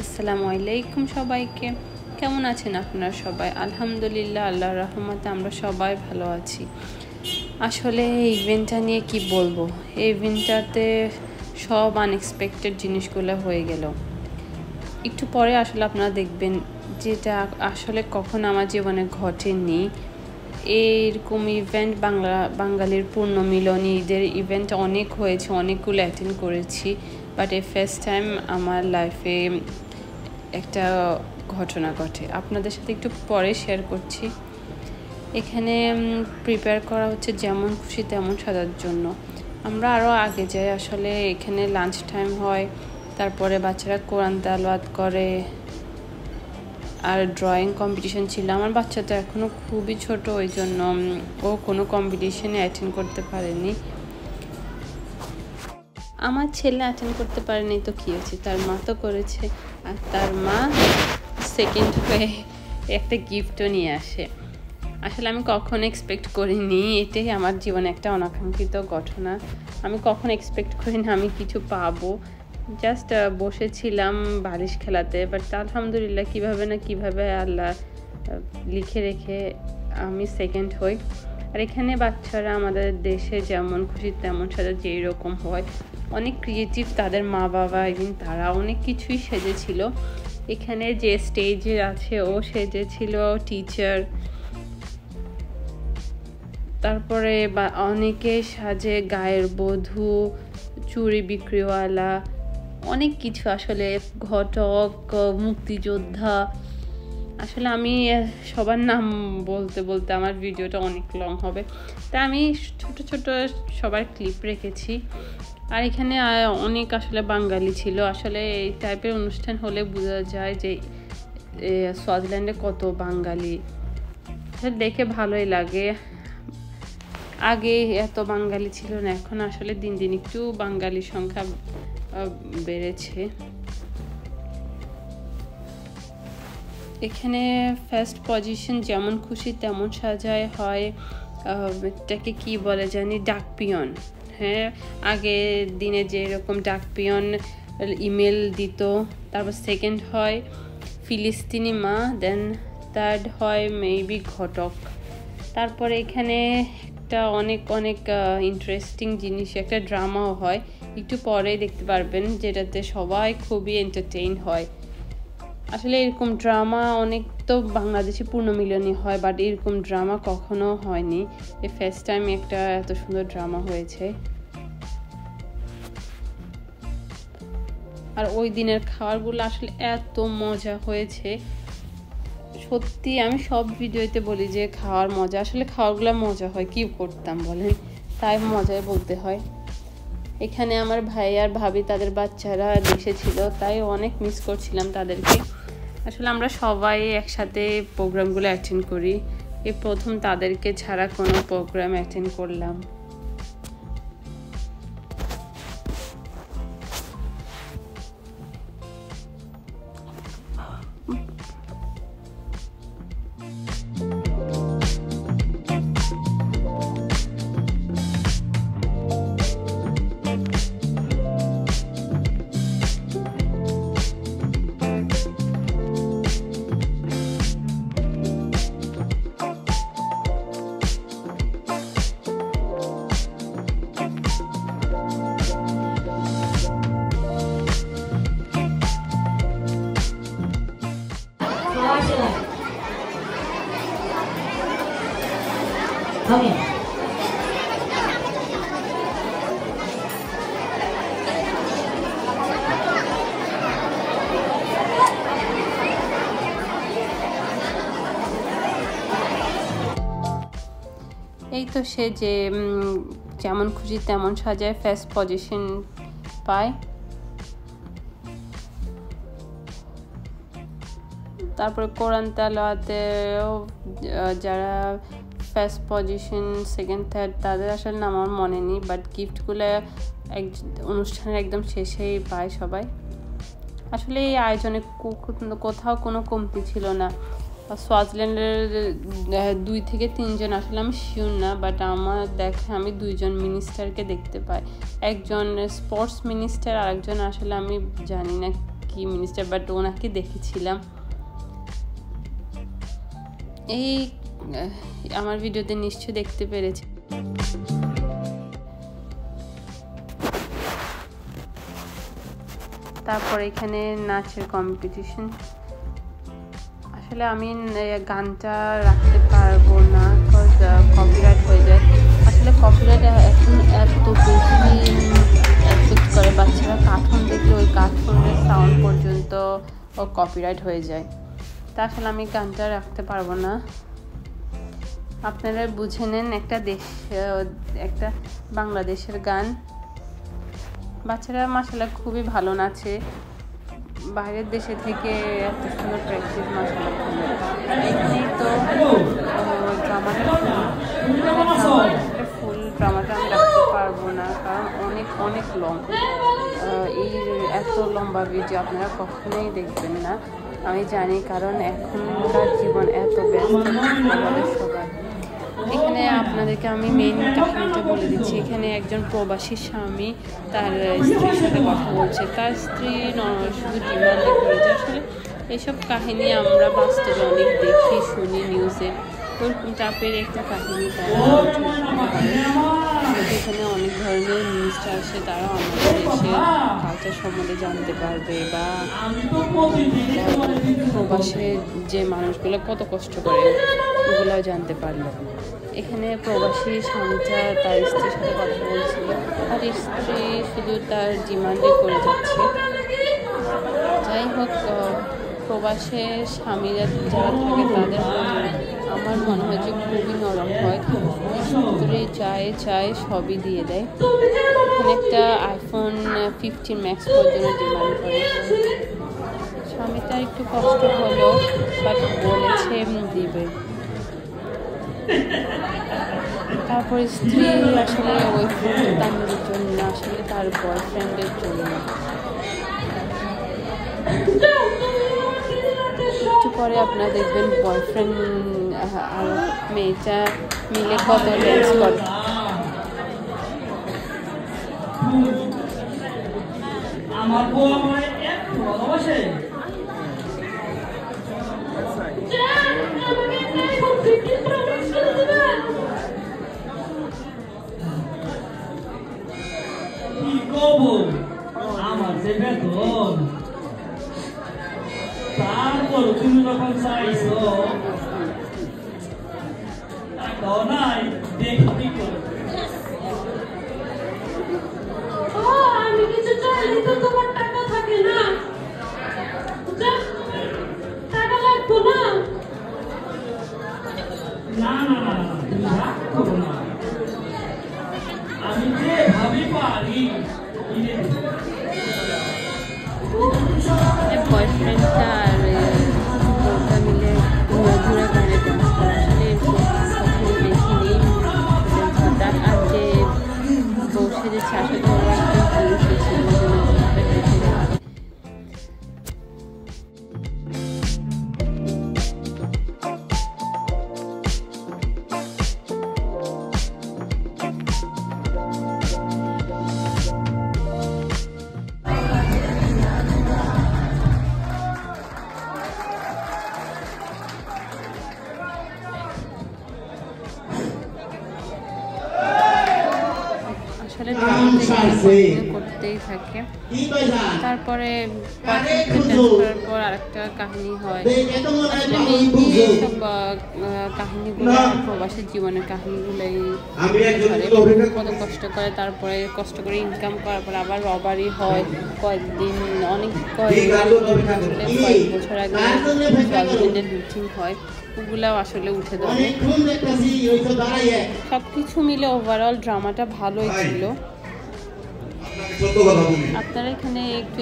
আসসালামু আলাইকুম সবাইকে। কেমন আছেন আপনারা সবাই? আলহামদুলিল্লাহ, আল্লাহর রহমতে আমরা সবাই ভালো আছি। আসলে এই ইভেন্টটা নিয়ে কি বলবো, এই ইভেন্টটাতে সব আনএক্সপেক্টেড জিনিসগুলো হয়ে গেল। একটু পরে আসলে আপনারা দেখবেন যেটা আসলে কখন আমার জীবনে ঘটেনি। এইরকম ইভেন্ট বাঙালির পূর্ণ মিলনী ঈদের ইভেন্ট অনেক হয়েছে, অনেকগুলো অ্যাটেন্ড করেছি, বাট এই ফার্স্ট টাইম আমার লাইফে একটা ঘটনা ঘটে। আপনাদের সাথে একটু পরে শেয়ার করছি। এখানে প্রিপেয়ার করা হচ্ছে যেমন খুশি তেমন সাজার জন্য। আমরা আরও আগে যাই, আসলে এখানে লাঞ্চ টাইম হয়, তারপরে বাচ্চারা কোরআন তেলাওয়াত করে, আর ড্রয়িং কম্পিটিশন ছিল। আমার বাচ্চা তো এখনও খুবই ছোট, ওই জন্য ও কোনো কম্পিটিশনে অ্যাটেন্ড করতে পারেনি। আমার ছেলে অ্যাটেন্ড করতে পারেনি তো কী হয়েছে, তার মা তো করেছে, আর তার মা সেকেন্ড হয়ে একটা গিফটও নিয়ে আসে। আসলে আমি কখনো এক্সপেক্ট করিনি, এটাই আমার জীবনে একটা অনাকাঙ্ক্ষিত ঘটনা। আমি কখনো এক্সপেক্ট করিনি আমি কিছু পাবো। জাস্ট বসেছিলাম বালিশ খেলাতে, বাট আলহামদুলিল্লাহ কীভাবে আল্লাহ লিখে রেখে আমি সেকেন্ড হই। আর এখানে বাচ্চারা আমাদের দেশে যেমন খুশি তেমন সাজা যেই রকম হয়, অনেক ক্রিয়েটিভ তাদের মা বাবা, ইভেন তারা অনেক কিছুই সেজেছিল। এখানে যে স্টেজে আছে ও সেজেছিল টিচার, তারপরে অনেকে সাজে গায়ের বধূ, চুড়ি বিক্রিওয়ালা, অনেক কিছু, আসলে ঘটক, মুক্তিযোদ্ধা। আসলে আমি সবার নাম বলতে বলতে আমার ভিডিওটা অনেক লং হবে, তাই আমি ছোট ছোট সবার ক্লিপ রেখেছি। আর এখানে অনেক আসলে বাঙালি ছিল। আসলে এই টাইপের অনুষ্ঠান হলে বোঝা যায় যে সুইজারল্যান্ডে কত বাঙালি, দেখে ভালোই লাগে। আগে এত বাঙালি ছিল না, এখন আসলে দিন দিন একটু বাঙালির সংখ্যা বেড়েছে। এখানে ফার্স্ট পজিশন যেমন খুশি তেমন সাজায় হয়, এটাকে কি বলে জানি, ডাক পিয়ন। হ্যাঁ, আগের দিনে যেরকম ডাক পিয়ন ইমেল দিত, তারপর সেকেন্ড হয় ফিলিস্তিনি মা, দেন থার্ড হয় মেবি ঘটক। তারপরে এখানে একটা অনেক ইন্টারেস্টিং জিনিস, একটা ড্রামাও হয়, একটু পরেই দেখতে পারবেন, যেটাতে সবাই খুবই এন্টারটেইন হয়। আসলে এরকম ড্রামা অনেক তো বাংলাদেশে পূর্ণমিলনী হয়, বাট এরকম ড্রামা কখনো হয়নি। এই ফার্স্ট টাইম একটা এত সুন্দর ড্রামা হয়েছে। আর ওই দিনের খাবারগুলো আসলে এত মজা হয়েছে, সত্যি আমি সব ভিডিওতে বলি যে খাওয়ার মজা, আসলে খাওয়ারগুলো মজা হয়, কি করতাম বলেন, তাই মজায় বলতে হয়। এখানে আমার ভাই আর ভাবি তাদের বাচ্চারা দেশে ছিল, তাই অনেক মিস করছিলাম তাদেরকে। আসলে আমরা সবাই একসাথে প্রোগ্রামগুলো অ্যাটেন্ড করি, এই প্রথম তাদেরকে ছাড়া কোনো প্রোগ্রাম অ্যাটেন্ড করলাম। এই তো সে যে যেমন খুশি তেমন সাজায় ফার্স্ট পজিশন পায়। তারপরে কোরআন তেলাওয়াতেও যারা ফার্স্ট পজিশন, সেকেন্ড, থার্ড, তাদের আসলে নাম আমার মনে নেই, বাট গিফটগুলো অনুষ্ঠানের একদম শেষেই পায় সবাই। আসলে এই আয়োজনে কোথাও কোনো কমতি ছিল না। সুইজারল্যান্ডের 2 থেকে 3 জন, আসলে আমি শিওর না, বাট আমার দেখা আমি 2 জন মিনিস্টারকে দেখতে পাই, একজন স্পোর্টস মিনিস্টার আর একজন আসলে আমি জানি না কি মিনিস্টার, বাট ওনাকে দেখেছিলাম। এই আমার ভিডিওতে নিশ্চয় দেখতে পেরেছি। তারপর এখানে নাচের কম্পিটিশন। আসলে আমি গানটা রাখতে পারবো না, কপিরাইট হয়ে যায়। আসলে কপিরাইট এখন এত বেশি এফেক্ট করে, বাচ্চারা কার্টুন দেখলে ওই কার্টুনের সাউন্ড পর্যন্ত কপিরাইট হয়ে যায়। তা আসলে আমি গানটা রাখতে পারবো না। আপনারা বুঝে নেন, একটা বাংলাদেশের গান। বাচ্চারা মাশাআল্লাহ খুবই ভালো নাচে, বাইরের দেশে থেকে এত সুন্দর প্র্যাকটিস মাশাআল্লাহ খুবই। এখানেই তো ড্রামাটা ফুল ড্রামাটা আমি রাখতে পারবো না, কারণ অনেক লং। এই এত লম্বা ভিডিও আপনারা কখনোই দেখবেন না, আমি জানি, কারণ এখনকার জীবন এত ব্যস্ত আমাদের সবার। এখানে আপনাদেরকে আমি মেইন কাহিনীটা বলে দিচ্ছি। এখানে একজন প্রবাসী স্বামী তার স্ত্রীর সাথে কথা বলছে। তার স্ত্রী শুধু ডিমান্ড করেছে। আসলে এইসব কাহিনী আমরা বাস্তবে অনেক দেখি, শুনি নিউজে। ওরকম টাইপের একটা কাহিনী এখানে অনেক ধরনের নিউজটা আসে, তারা আমাদের দেশের কালচার সম্বন্ধে জানতে পারবে, বা প্রবাসে যে মানুষগুলো কত কষ্ট করে ওগুলোও জানতে পারলো। এখানে প্রবাসী স্বামীটা তার স্ত্রীর সাথে কথা বলছিল, তার স্ত্রী শুধু তার ডিমান্ডই করে যাচ্ছে। যাই হোক, প্রবাসে স্বামীরা যারা থাকে তাদের আমার মনে হয় যে খুবই নরম হয়, স্ত্রী চায় সবই দিয়ে দেয়। এখানে একটা iPhone 15 Max পর্যন্ত ডিমান্ড করে। স্বামীটা একটু কষ্ট হলো, বাট বলেছে দিবে। তারপর স্ত্রী আসলে ওই ফোনটা নিজের জন্য, আসলে তার বয়ফ্রেন্ডের জন্য। একটু পরে আপনারা দেখবেন বয়ফ্রেন্ড আর মেয়েটা মিলে কত ড্যান্স করে। আমার বউ আমায় এত ভালোবাসে, আমার যে বেতন, তারপর তুমি যখন চাইছো নাই দেখি আমি কিছু চাইলে তো তোমার টাকা থাকে না, টাকা লাগতো না। না না না রাগ করো না, আমি যেভাবে পারি বয়ফ্রেন্ডটা আর বউটা মিলে ঘোরা গানে ডান্স করে। আসলে কখনো দেখিনি ডান্সটা। আর যে বউ সেজেছে আসলে ওরা একজন পুরুষ ছিল। আসলে করতেই থাকে। তারপরে করার পর আরেকটা কাহিনী হয়। আসলে মেইনলি সব কাহিনীগুলো প্রবাসী জীবনের কাহিনীগুলোই কত কষ্ট করে, তারপরে কষ্ট করে ইনকাম করার পর আবার রবারি হয় কয়েক বছর আগে হাজবেন্ডের লুটিং হয়, ওগুলাও আসলে উঠে ধরে। সবকিছু মিলে ওভারঅল ড্রামাটা ভালোই ছিল। আপনারা এখানে একটু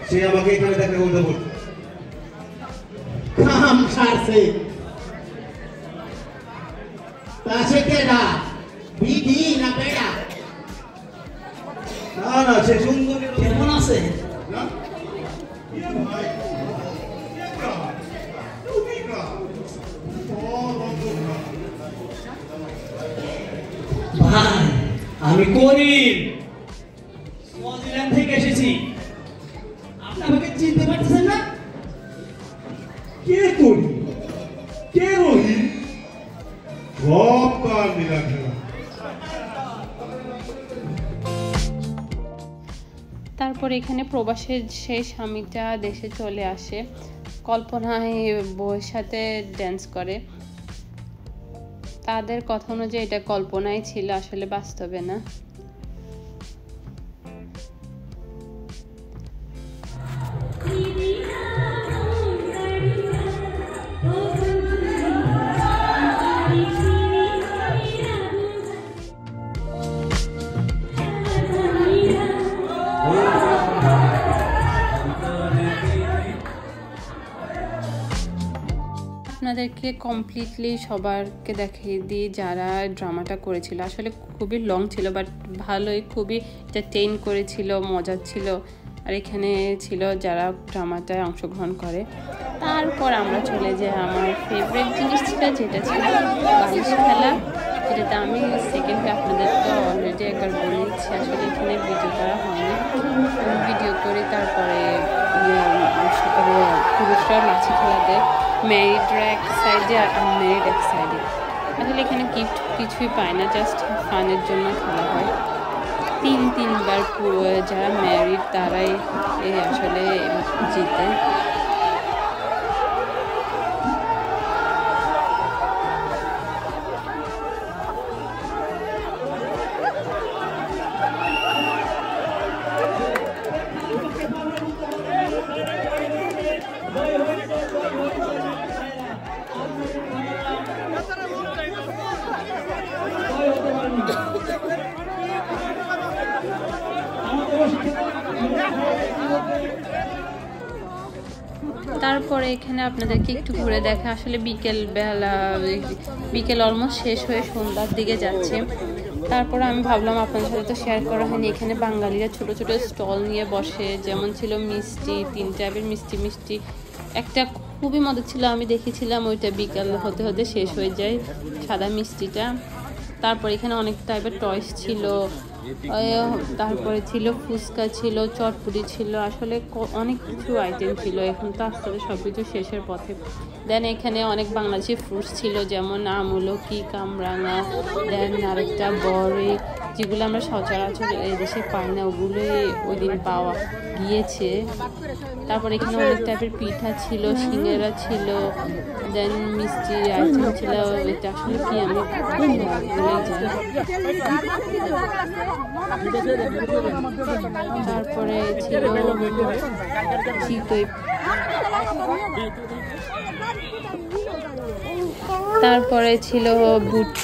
সে আমাকে এখানে দেখে বলতে বলছে কাম ছাড়ছে তাছে কেডা বিধি না পেড়া না না সে সুন্দর কেমন আছে না ভাই আমি করিম সোয়াজিল্যান্ড থেকে এসেছি। কে করি কে রহি সব তার লীলা খেলা। তারপর এখানে প্রবাসের সেই স্বামীটা দেশে চলে আসে, কল্পনায় বউয়ের সাথে ড্যান্স করে। তাদের কথা অনুযায়ী এটা কল্পনাই ছিল, আসলে বাস্তবে না। আপনাদেরকে কমপ্লিটলি সবারকে দেখিয়ে দিই যারা ড্রামাটা করেছিল। আসলে খুবই লং ছিল, বাট ভালোই, খুবই এন্টারটেইন করেছিল, মজা ছিল। আর এখানে ছিল যারা ড্রামাটায় অংশগ্রহণ করে। তারপর আমরা চলে যাই আমার ফেভারিট জিনিস ছিল, যেটা ছিল বালিশ খেলা, যেটাতে আমি সেকেন্ডে আপনাদেরকে অলরেডি একবার বলেছি। আসলে এখানে ভিডিও করা হয়নি, আমি ভিডিও করি। তারপরে পুরুষরা লাঠি খেলা দেয়, ম্যারিডরা এক সাইডে আর আনম্যারিড এক সাইডে। আসলে এখানে গিফট কিছুই পায় না, জাস্ট ফানের জন্য খেলা হয়। তিনবার যারা ম্যারিড তারাই আসলে জিতে। তারপরে এখানে আপনাদেরকে একটু ঘুরে দেখা। আসলে বিকেল অলমোস্ট শেষ হয়ে সন্ধ্যার দিকে যাচ্ছে। তারপরে আমি ভাবলাম আপনাদের সাথে তো শেয়ার করা হয়নি, এখানে বাঙালিরা ছোট ছোট স্টল নিয়ে বসে, যেমন ছিল মিষ্টি, 3 টাইপের মিষ্টি। একটা খুবই মজা ছিল, আমি দেখেছিলাম, ওইটা বিকাল হতে হতে শেষ হয়ে যায়, সাদা মিষ্টিটা। তারপর এখানে অনেক টাইপের টয়স ছিল, তারপরে ছিল ফুচকা ছিল, চটপুরি ছিল, আসলে অনেক কিছু আইটেম ছিল। এখন তো আস্তে আস্তে সব কিছু শেষের পথে। দেন এখানে অনেক বাংলাদেশি ফ্রুটস ছিল, যেমন আমলকি, কামরাঙা, দেন আরেকটা বড়ি, যেগুলো আমরা সচরাচর এদেশে পাই না, ওগুলোই ওই দিন পাওয়া গিয়েছে। তারপর এখানে অনেক টাইপের পিঠা ছিল, সিঙ্গারা ছিল, দেন মিষ্টি আইটেম ছিল। এটা আসলে কি আমি ভুলে যাই। তারপরে ছিল চিতই, তারপরে ছিল বুট,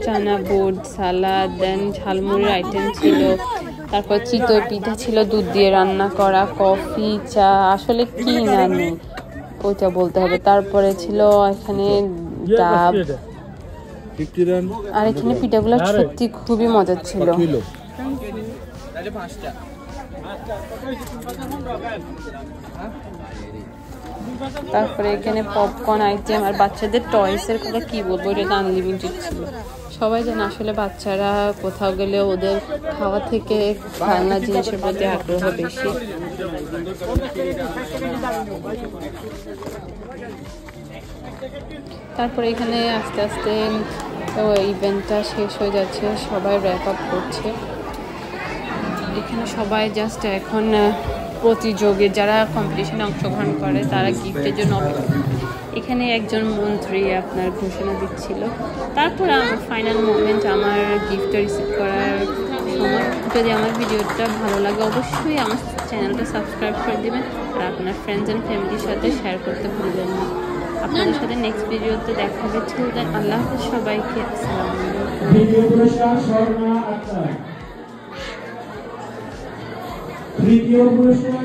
চানা বুট, সালাদ, দেন ঝালমুড়ির আইটেম ছিল। তারপর চিতই পিঠা ছিল, দুধ দিয়ে রান্না করা, কফি, চা, আসলে কি নামে ওইটা বলতে হবে। তারপরে ছিল এখানে ডাব, আর এখানে পিঠাগুলো সত্যি খুবই মজার ছিল। তারপরে এখানে পপকর্ন আইটেম, আর বাচ্চাদের টয়সের কথা কি বলবো, এটা আনলিমিটেড ছিল। সবাই জানে আসলে বাচ্চারা কোথাও গেলে ওদের খাওয়া থেকে খেলনা জিনিসের প্রতি আগ্রহ বেশি। তারপরে এখানে আস্তে আস্তে ইভেন্টটা শেষ হয়ে যাচ্ছে, সবাই র্যাপ আপ করছে। এখানে সবাই জাস্ট এখন প্রতিযোগী যারা কম্পিটিশনে অংশগ্রহণ করে তারা গিফটের জন্য অপেক্ষা। এখানে একজন মন্ত্রী আপনার ঘোষণা দিচ্ছিল। তারপর আমার ফাইনাল মোমেন্ট, আমার গিফটটা রিসিভ করার সময়। যদি আমার ভিডিওটা ভালো লাগে অবশ্যই আমার চ্যানেলটা সাবস্ক্রাইব করে দেবেন, আর আপনার ফ্রেন্ডস অ্যান্ড ফ্যামিলির সাথে শেয়ার করতে ভুলবেন না। আপনাদের সাথে নেক্সট ভিডিওতে দেখা হবে। টিল দেন আল্লাহ হাফেজ সবাইকে। আসসালামু আলাইকুম। তৃতীয় পুরস্কার